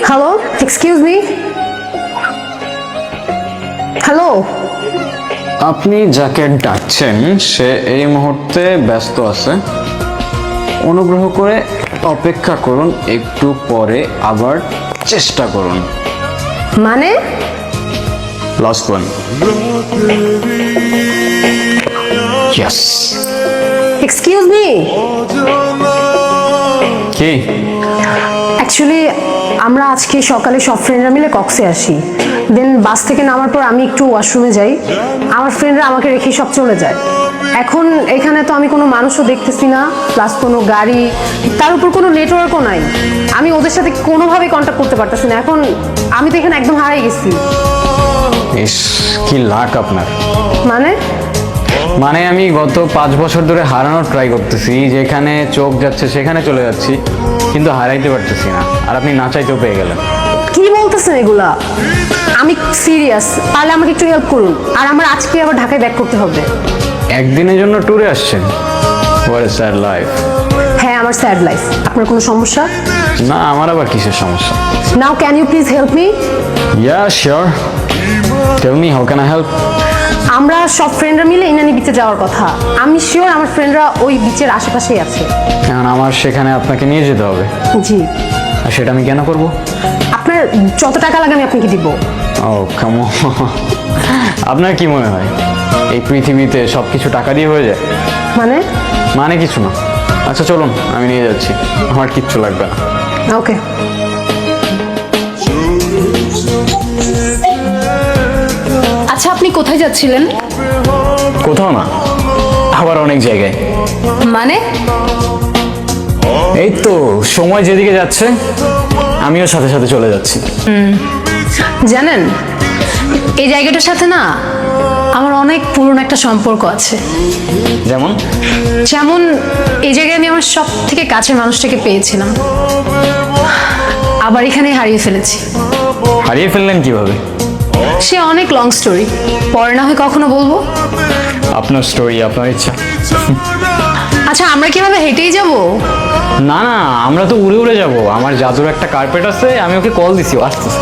Hello, excuse me. Hello, আপনি যাকে ডাকছেন সে এই মুহূর্তে ব্যস্ত আছে, অনুগ্রহ করে অপেক্ষা করুন, একটু পরে আবার চেষ্টা করুন। মানে? Last one. Yes. Excuse me. কি? অ্যাকচুয়ালি আমরা আজকে সকালে সব ফ্রেন্ডরা মিলে কক্সে আসি, দেন বাস থেকে নামার পর আমি একটু ওয়াশরুমে যাই, আমার ফ্রেন্ডরা আমাকে রেখে সব চলে যায়। এখন এখানে তো আমি কোনো মানুষও দেখতেছি না, প্লাস কোনো গাড়ি, তার উপর কোনো নেটওয়ার্কও নাই। আমি ওদের সাথে কোনোভাবেই কন্ট্যাক্ট করতে পারতেছি না। এখন আমি তো এখানে একদম হারিয়ে গেছি। ইস, কি লাক আপনার। মানে? মানে আমি গত 5 বছর ধরে হারানোর ট্রাই করতেছি, যেখানে চোখ যাচ্ছে সেখানে চলে যাচ্ছি, কিন্তু হারাইতে পারতেছি না। আর আপনি না চাইতেও পেয়ে গেলেন। কি বলতেছেন এগুলা? আমি সিরিয়াস, তাহলে আমাকে একটু হেল্প করুন। আর আমার আজকে আবার ঢাকায় ব্যাক করতে হবে। একদিনের জন্য ট্যুরে আসছেন? What a sad life. হ্যাঁ, আমার স্যাড লাইফ। আপনার কোনো সমস্যা? না, আমার আবার কিসের সমস্যা? Now can you please help me? Yeah sure, tell me how can I help. আমরা সব ফ্রেন্ডরা মিলে ইনানি বিচে যাওয়ার কথা। আমি শিওর আমার ফ্রেন্ডরা ওই বিচের আশেপাশেই আছে। এখন আমার সেখানে আপনাকে নিয়ে যেতে হবে। জি। আর সেটা আমি কেন করব? আপনার যত টাকা লাগে আমি আপনাকে দিব। ও কাম অন। আপনার কি মনে হয় এই পৃথিবীতে সবকিছু টাকা দিয়ে হয়ে যায়? মানে? মানে কিছু না। আচ্ছা চলুন, আমি নিয়ে যাচ্ছি, আমার কিচ্ছু লাগবে না। ওকে। আচ্ছা, আপনি কোথায় যাচ্ছিলেন? কোথাও না, আবার অনেক জায়গায়। মানে? এই তো সময় যেদিকে যাচ্ছে আমিও সাথে সাথে চলে যাচ্ছি। জানেন, এই জায়গাটার সাথে না আমার অনেক পুরনো একটা সম্পর্ক আছে। যেমন? যেমন এই জায়গায় আমি আমার সব থেকে কাছের মানুষটাকে পেয়েছিলাম, আবার এখানে হারিয়ে ফেলেছি। হারিয়ে ফেললেন কিভাবে? সে অনেক লং স্টোরি, পরে না হয় কখনো বলবো। আপনার স্টোরি, আপনার ইচ্ছা। আচ্ছা, আমরা কিভাবে হেঁটেই যাব? না না, আমরা তো উড়ে উড়ে যাব। আমার জাদুর একটা কার্পেট আছে, আমি ওকে কল দিছি, ও আসতেছে।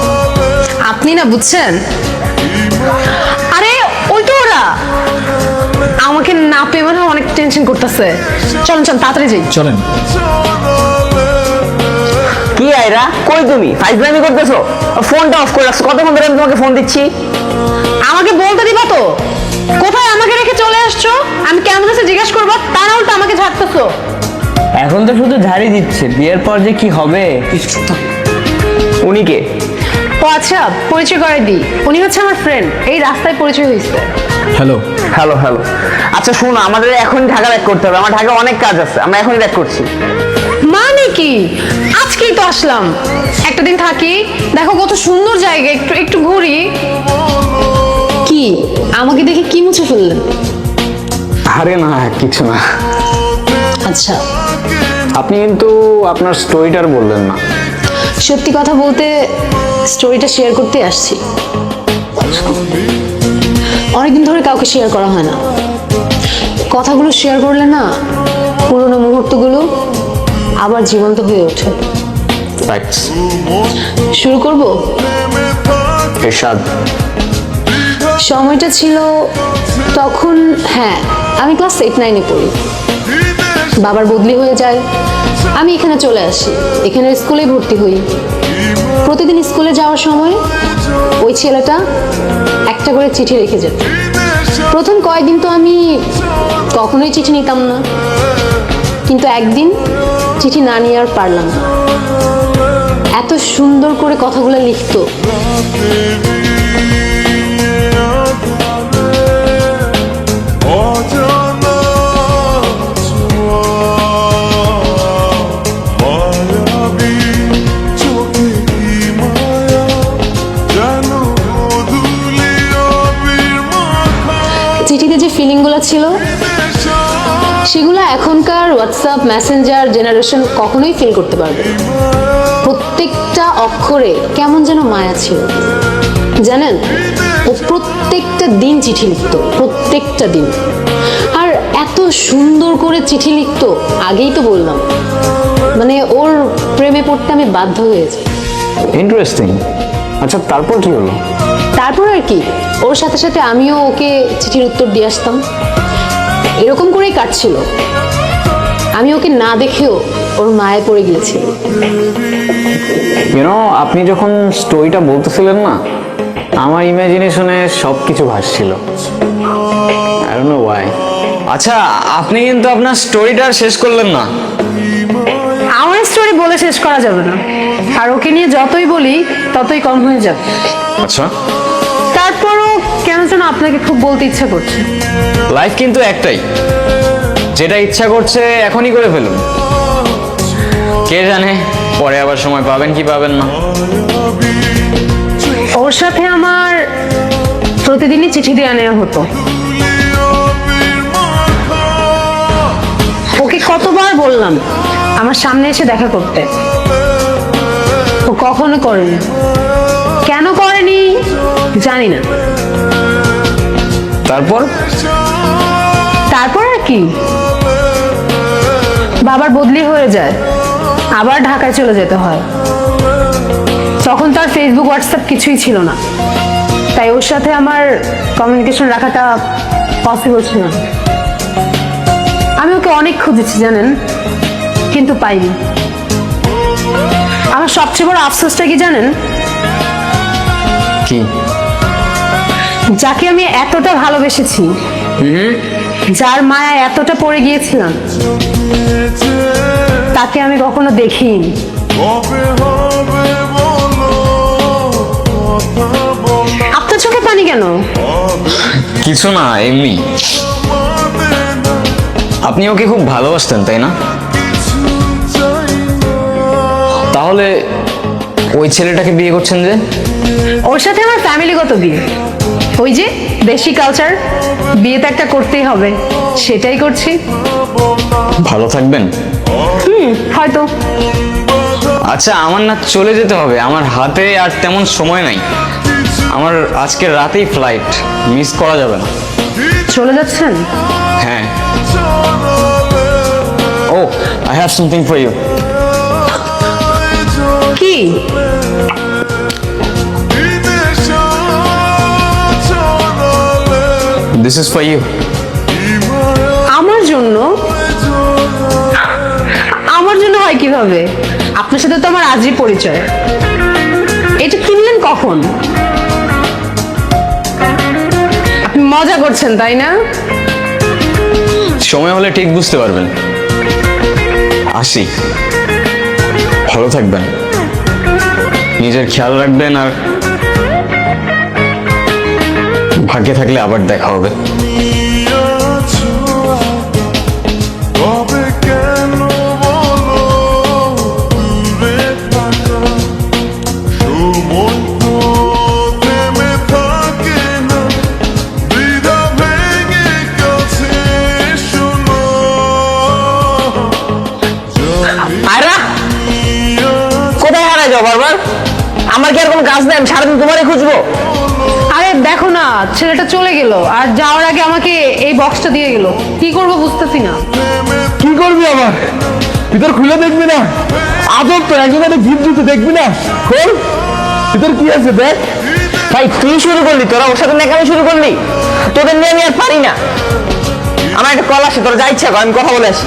আপনি না বুঝছেন। আরে ওই তো ওরা আমাকে না পেয়ে মনে হয় অনেক টেনশন করতেছে। চলুন চল, তাড়াতাড়ি যাই। চলেন। কি আইরা, কই তুমি? ফাইজলামি করতেছো? ফোনটা অফ করে রাখছো, কতক্ষণ ধরে আমি তোমাকে ফোন দিচ্ছি। আমাকে বলতে দিবা তো কোথায় আমাকে রেখে চলে আসছো? আমি কেমন কাছে জিজ্ঞেস করবো, তা না উল্টো আমাকে ঝাড়তেছো। এখন তো শুধু ঝাড়ি দিচ্ছে, বিয়ের পর যে কি হবে। উনি কে? ও আচ্ছা, পরিচয় করে দিই। উনি হচ্ছে আমার ফ্রেন্ড, এই রাস্তায় পরিচয় হয়েছে। হ্যালো। Hello hello. আচ্ছা শোনো, আমাদের এখন ঢাকা ব্যাক করতে হবে, আমার ঢাকা অনেক কাজ আছে, আমরা এখনই ব্যাক করছি। মানে কি? আজকেই তো আসলাম, একটা দিন থাকি, দেখো কত সুন্দর জায়গা, একটু একটু ঘুরি। কি আমাকে দেখে কি মুছে ফেললেন? আরে না, কিছু না। আচ্ছা, আপনি কিন্তু আপনার স্টোরিটার বললেন না। সত্যি কথা বলতে স্টোরিটা শেয়ার করতে আসছি। অনেকদিন ধরে কাউকে শেয়ার করা হয় না। কথাগুলো শেয়ার করলে না পুরোনো মুহূর্তগুলো আবার জীবন্ত হয়ে ওঠে। ফ্যাক্টস। শুরু করব? এরশাদ। সময়টা ছিল তখন, হ্যাঁ, আমি ক্লাস 8-9-এ পড়ি। বাবার বদলি হয়ে যায়, আমি এখানে চলে আসি, এখানে স্কুলে ভর্তি হই। প্রতিদিন স্কুলে যাওয়ার সময় ওই ছেলেটা একটা করে চিঠি রেখে যেত। প্রথম কয়েকদিন তো আমি কখনোই চিঠি নিতাম না, কিন্তু একদিন চিঠি না নিয়ে আর পারলাম না। এত সুন্দর করে কথাগুলো লিখতো। চিঠিতে যে ফিলিংগুলো ছিল সেগুলো এখনকার হোয়াটসঅ্যাপ মেসেঞ্জার জেনারেশন কখনোই ফিল করতে পারবে না। প্রত্যেকটা অক্ষরে কেমন যেন মায়া ছিল। জানেন, ও প্রত্যেকটা দিন চিঠি লিখতো, প্রত্যেকটা দিন। আর এত সুন্দর করে চিঠি লিখতো, আগেই তো বললাম। মানে ওর প্রেমে পড়তে আমি বাধ্য হয়েছি। ইন্টারেস্টিং। আচ্ছা তারপর কি হলো? তারপর আর কি, ওর সাথে সাথে আমিও ওকে চিঠির উত্তর দিয়ে আসতাম, এরকম করেই কাটছিল। আমি ওকে না দেখেও ওর মায়ে পড়ে গিয়েছিল। ইউনো, আপনি যখন স্টোরিটা বলতেছিলেন না, আমার ইমাজিনেশনে সব কিছু ভাসছিল। I don't know why. আচ্ছা, আপনি কিন্তু আপনার স্টোরিটা শেষ করলেন না। আমার স্টোরি বলে শেষ করা যাবে না, আর ওকে নিয়ে যতই বলি ততই কম হয়ে যাবে। আচ্ছা, তারপরও কেন যেন আপনাকে খুব বলতে ইচ্ছা করছে। লাইফ কিন্তু একটাই, যেটা ইচ্ছা করছে এখনই করে ফেলুন। কে জানে পরে আবার সময় পাবেন কি পাবেন না। ওর সাথে আমার প্রতিদিনই চিঠি দেওয়া নেওয়া হতো। ওকে কতবার বললাম আমার সামনে এসে দেখা করতে, ও কখনো করেনি। কেন করেনি জানি না। তারপর তারপর আর কি, বাবার বদলি হয়ে যায়, আবার ঢাকায় চলে যেতে হয়। তখন তার ফেসবুক হোয়াটসঅ্যাপ কিছুই ছিল না, তাই ওর সাথে আমার কমিউনিকেশন রাখাটা পসিবল ছিল না। আমি ওকে অনেক খুঁজেছি জানেন, কিন্তু পাইনি। আমার সবচেয়ে বড় আফসোসটা কি জানেন? কি? যাকে আমি এতটা ভালোবেসেছি, যার মায়া এতটা পড়ে গিয়েছিলাম, তাকে আমি কখনো দেখিনি। আপনার চোখে পানি কেন? কিছু না, এমনি। আপনি ওকে খুব ভালোবাসতেন তাই না? তাহলে ওই ছেলেটাকে বিয়ে করছেন যে? ওর সাথে আমার ফ্যামিলিগত বিয়ে, ওই যে দেশি কালচার, বিয়ে তো একটা করতেই হবে, সেটাই করছি। ভালো থাকবেন। হয়তো। আচ্ছা, আমার না চলে যেতে হবে, আমার হাতে আর তেমন সময় নাই। আমার আজকে রাতেই ফ্লাইট, মিস করা যাবে না। চলে যাচ্ছেন? হ্যাঁ। Oh, I have something for you. কি? This is for you. আমার জন্য? আমার জন্য হয় কিভাবে? আপনার সাথে তো আমার আজই পরিচয়। এটা কিনলেন কখন? আপনি মজা করছেন তাই না? সময় হলে ঠিক বুঝতে পারবেন। আসি, ভালো থাকবেন, নিজের খেয়াল রাখবেন, আর ভাগ্যে থাকলে আবার দেখা হবে। কোথায় হারাই যাও বারবার? আমার কি আর কোনো কাজ নেই? আমি সারাদিন তোমারই খুঁজবো। আরে দেখো না, ছেলেটা চলে গেল, আর যাওয়ার আগে আমাকে এই বক্সটা দিয়ে গেল। কি করব বুঝতেছি না। কি করবি আবার? ভিতর খুলে দেখবি না? আদর তো একজনের গিফট দিতে দেখবি না? খোল, ভিতর কি আছে দেখ। ভাই তুই শুরু করলি, তোরা ওর সাথে নেকামি শুরু করলি। তোদের নিয়ে আমি আর পারি না। আমার একটা কল আসে, তোরা যা ইচ্ছা কর, আমি কথা বলে আসি।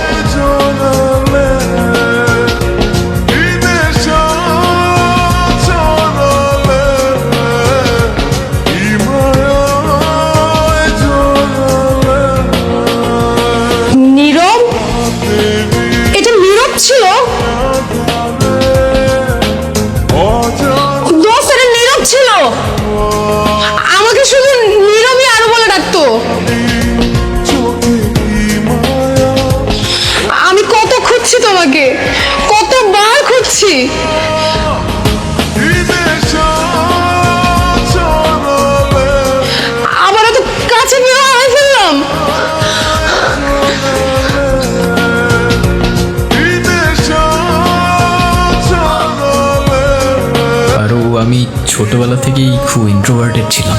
নীরব? এটা নীরব ছিল? দোস্ত, এটা নীরব ছিল। আমাকে শুধু নীরবই আরো বলে ডাকতো। আমি কত খুঁজছি তোমাকে, কতবার খুঁজছি। আবার এত কাছে নিয়ে হারাই ফেললাম। আরও আমি ছোটবেলা থেকেই খুব ইন্ট্রোভার্টেড ছিলাম,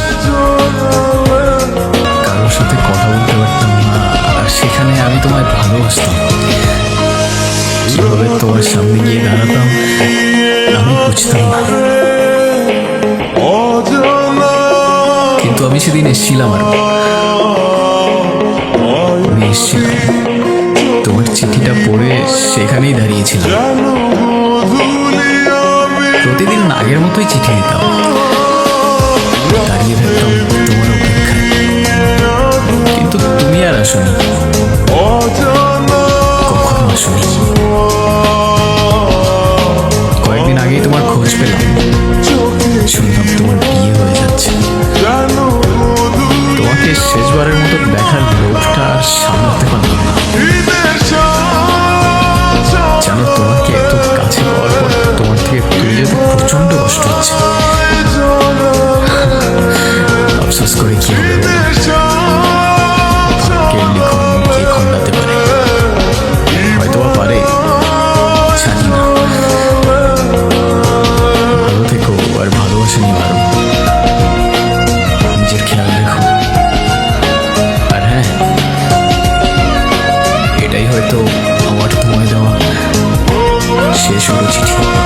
কারোর সাথে কথা বলতে পারতাম না, আর সেখানে আমি তোমায় ভালোবাসতাম। কিভাবে তোমার সামনে গিয়ে দাঁড়াতাম আমি বুঝতাম না, কিন্তু আমি সেদিন এসেছিলাম আর আমি এসেছিলাম, তোমার চিঠিটা পড়ে সেখানেই দাঁড়িয়েছিলাম। প্রতিদিন আগের মতোই চিঠি দিতাম, দাঁড়িয়ে থাকতাম তোমার অপেক্ষায়, কিন্তু তুমি আর আসনি, কখনো আসনি। কয়েকদিন আগেই তোমার খোঁজ পেলাম, শুনলাম তোমার বিয়ে হয়ে যাচ্ছে। তোমাকে শেষবারের মতো দেখার লোভটা আর সামলাতে পারলাম না। জানো, তোমাকে এত কাছে পাওয়ার পর তোমার থেকে দূরে যেতে প্রচন্ড কষ্ট হচ্ছে। আফসোস করে কি হবে বলো? ভাগ্যের লিখন কে খণ্ডাতে পারে? হয়তো বা পারে, জানি না। ভালো থেকো আর ভালোবাসা নিয়ে পারো, নিজের খেয়াল রেখো। আর হ্যাঁ, এটাই হয়তো আমার তোমায় দেওয়া শেষ হলো চিঠি।